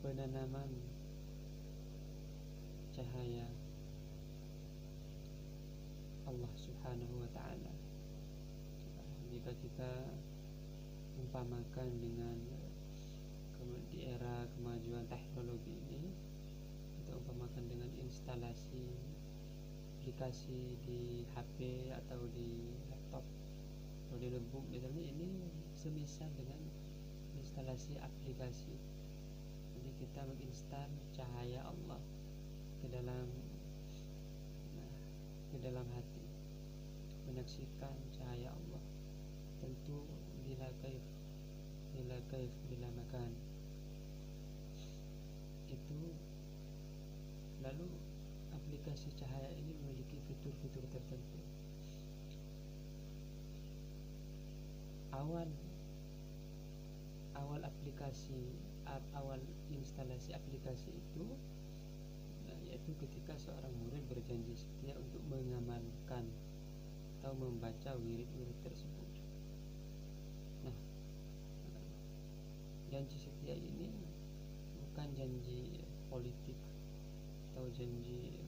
penanaman cahaya Allah Subhanahu wa Ta'ala. Jika kita umpamakan dengan di era kemajuan teknologi ini, kita umpamakan dengan instalasi aplikasi di HP atau di laptop atau di notebook misalnya, ini semisal dengan instalasi aplikasi. Jadi kita menginstal cahaya Allah ke dalam hati, menyaksikan cahaya Allah. Tentu bila kaif bila makan itu. Lalu aplikasi cahaya ini memiliki fitur-fitur tertentu. Awal instalasi aplikasi itu yaitu ketika seorang murid berjanji setia untuk mengamalkan atau membaca wirid-wirid tersebut. Nah, janji setia ini bukan janji politik atau janji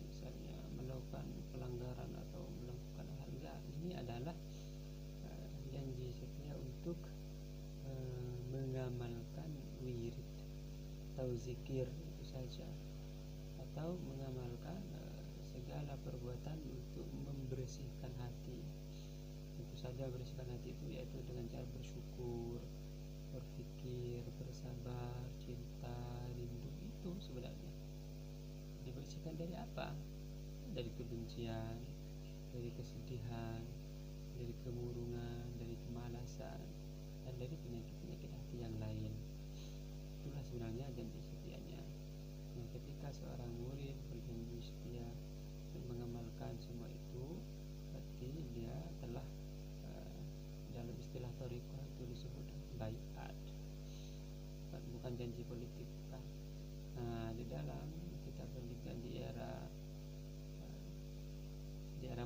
misalnya melakukan pelanggaran atau melakukan hal enggak. Ini adalah janji setia untuk mengamalkan wirid atau zikir itu saja, atau mengamalkan segala perbuatan untuk membersihkan hati. Tentu saja bersihkan hati itu yaitu dengan cara bersyukur, berfikir, bersabar, cinta, rindu. Itu sebenarnya dibersihkan dari apa? Dari kebencian, dari kesedihan, dari kemurungan, dari kemalasan, dan dari penyakit-penyakit hati yang lain. Itulah sebenarnya janji setianya. Nah, ketika seorang murid berjanji setia dan mengamalkan semua itu, berarti dia telah dalam istilah thariqah itu disebut baiat, bukan janji politik, bukan. Nah, di dalam kita pendidikan di era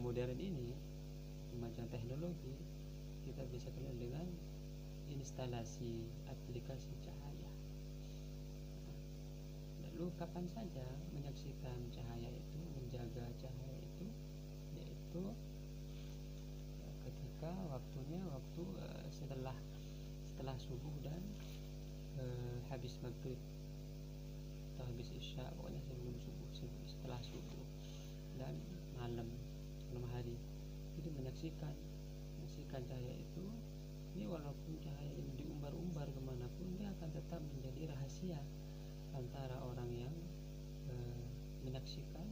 modern ini, kemajuan teknologi, kita bisa kenal dengan instalasi aplikasi cahaya. Lalu kapan saja menyaksikan cahaya itu, menjaga cahaya itu, yaitu ketika waktu setelah subuh dan habis maghrib atau habis isya, pokoknya sebelum subuh, setelah subuh dan malam hari. Jadi menyaksikan cahaya itu. Ini walaupun cahaya ini diumbar-umbar kemanapun, dia akan tetap menjadi rahasia antara orang yang menyaksikan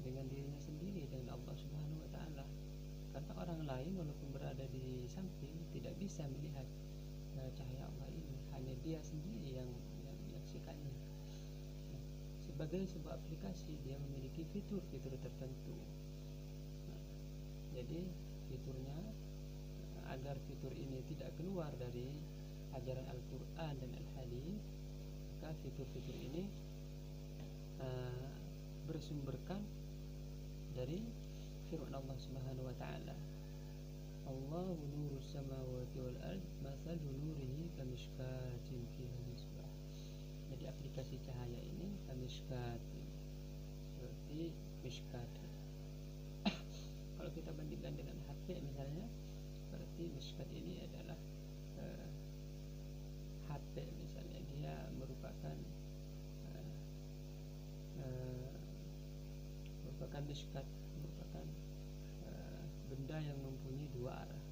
dengan dirinya sendiri, dengan Allah Subhanahu wa Ta'ala. Karena orang lain walaupun berada di samping tidak bisa melihat cahaya Allah ini, hanya dia sendiri yang menyaksikannya. Sebagai sebuah aplikasi, dia memiliki fitur-fitur tertentu. Jadi fiturnya, agar fitur ini tidak keluar dari ajaran Al-Quran dan Al-Hadis, maka fitur-fitur ini bersumberkan dari firman Allah Subhanahu wa Ta'ala, Allahu nurus samawati wal ard, mathalu nurihi kamishkatin fiha misbah. Jadi aplikasi cahaya ini kamishkat, berarti mishkat. Kalau kita bandingkan dengan HP misalnya, berarti mishkat ini adalah HP misalnya, dia merupakan mishkat, merupakan benda yang mempunyai dua arah.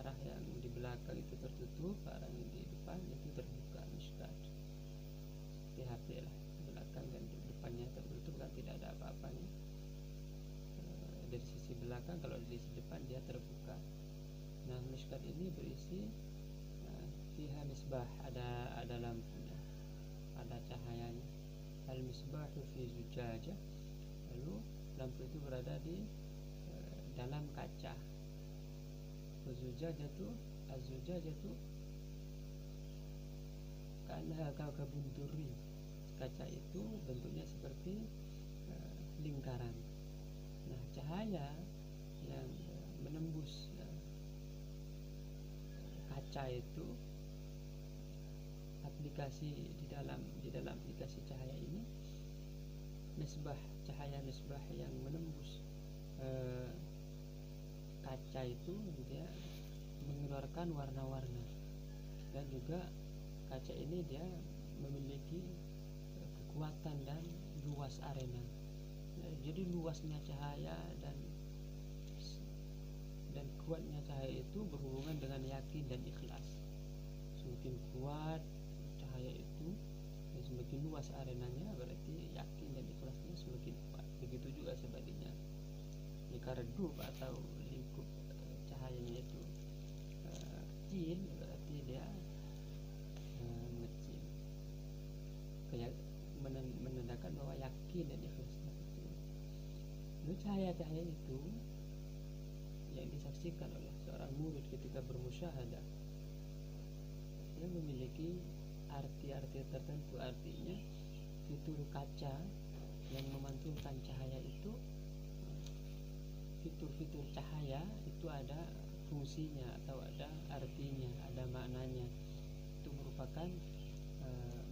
Arah yang di belakang itu tertutup, arah yang di depan itu terbuka. Mishkat seperti HP lah, belakang dan depannya tertutup, kan tidak ada apa-apanya. Dari sisi belakang, kalau dari sisi depan dia terbuka. Nah, mishkat ini berisi fiha misbah, ada lampunya, ada cahayanya. Al misbahu fi zujajah, lalu lampu itu berada di dalam kaca. Az-zujajatu karena kaukabun durri, kaca itu bentuknya seperti lingkaran. Nah, cahaya yang menembus kaca itu di dalam aplikasi cahaya ini, cahaya misbah yang menembus kaca itu dia mengeluarkan warna-warna, dan juga kaca ini dia memiliki kekuatan dan luas arena. Jadi luasnya cahaya dan kuatnya cahaya itu berhubungan dengan yakin dan ikhlas. Semakin kuat cahaya itu dan semakin luas arenanya, berarti yakin dan ikhlasnya semakin kuat. Begitu juga sebaliknya, jika redup atau lingkup cahayanya itu kecil, berarti dia mengecil, kayak menandakan bahwa yakin dan ikhlasnya kecil. Lalu cahaya-cahaya itu yang disaksikan oleh seorang murid ketika bermusyahadah, dia memiliki arti-arti tertentu. Artinya fitur kaca yang memantulkan cahaya itu, fitur-fitur cahaya itu ada fungsinya atau ada artinya, ada maknanya. Itu merupakan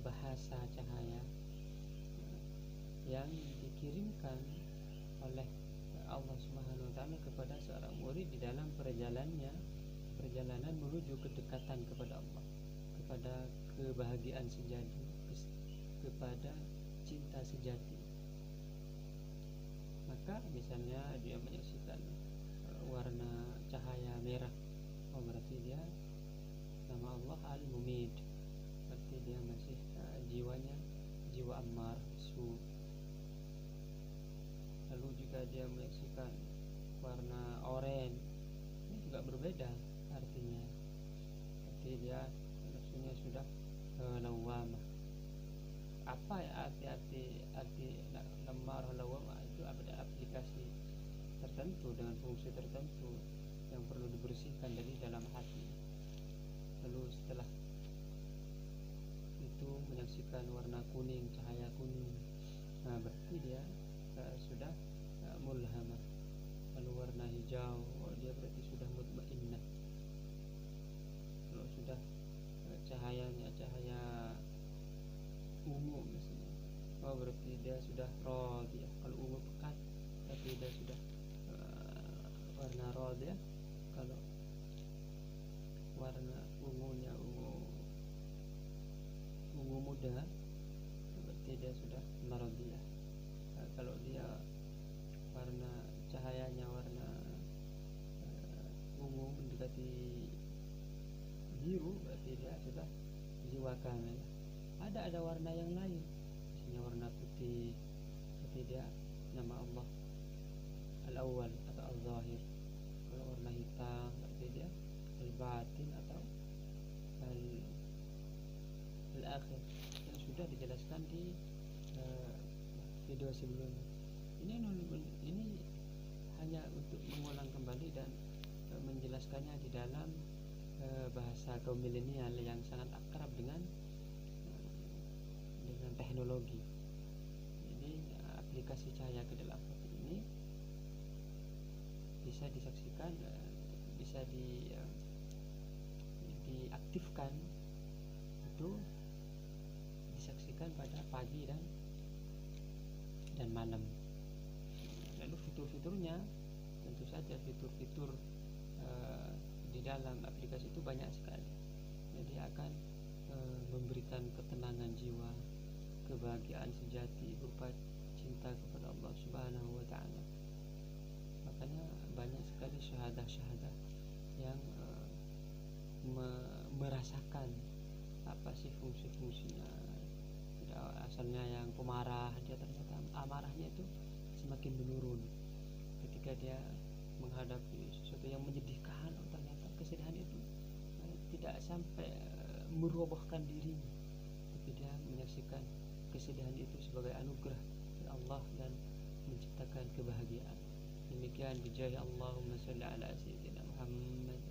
bahasa cahaya yang dikirimkan oleh Allah Subhanahu wa taala kepada seorang murid di dalam perjalanan menuju kedekatan kepada Allah, kepada kebahagiaan sejati, kepada cinta sejati. Maka misalnya dia menyaksikan warna cahaya merah, berarti dia nama Allah Al-Mumid, berarti dia masih jiwanya jiwa ammar su. Lalu jika dia menyaksikan warna oranye, ini juga berbeda artinya, berarti dia nafsunya sudah lawamah. Apa ya arti lamar lawamah? Itu ada aplikasi tertentu dengan fungsi tertentu yang perlu dibersihkan dari dalam hati. Lalu setelah itu menyaksikan warna kuning, cahaya kuning, berarti dia sudah mulhamah. Lalu warna hijau, dia berarti sudah mutmainnah. Kalau sudah cahayanya cahaya ungu misalnya, berarti dia sudah radiyah. Kalau ungu pekat, berarti dia sudah warna radiyah. Kalau warna ungunya ungu muda, berarti dia sudah maradiyah. Kalau dia warna cahayanya warna ungu mendekati biru, berarti dia sudah jiwa kamil. Ada warna yang lain, misalnya warna putih, berarti dia nama Allah Al-Awwal atau Al-Zahir. Kalau warna hitam, berarti dia Al-Batin atau Al-Akhir, yang sudah dijelaskan di video sebelumnya. Ini hanya untuk mengulang kembali dan menjelaskannya di dalam bahasa kaum milenial yang sangat akrab dengan teknologi. Jadi aplikasi cahaya kedelapan ini bisa disaksikan, bisa diaktifkan, itu disaksikan pada pagi dan malam. Lalu fitur-fiturnya, tentu saja fitur-fitur di dalam aplikasi itu banyak sekali. Jadi akan memberikan ketenangan jiwa, kebahagiaan sejati berupa cinta kepada Allah Subhanahu wa taala. Makanya banyak sekali syahadah-syahadah yang merasakan apa sih fungsi-fungsinya. Tidak asalnya yang pemarah, dia ternyata amarahnya itu semakin menurun ketika dia menghadapi sesuatu yang menyedihkan. Ternyata kesedihan itu tidak sampai merobohkan dirinya, tapi dia menyaksikan kesedihan itu sebagai anugerah dari Allah dan menciptakan kebahagiaan. Demikian bijahi Allahumma shalli ala sayyidina Muhammad.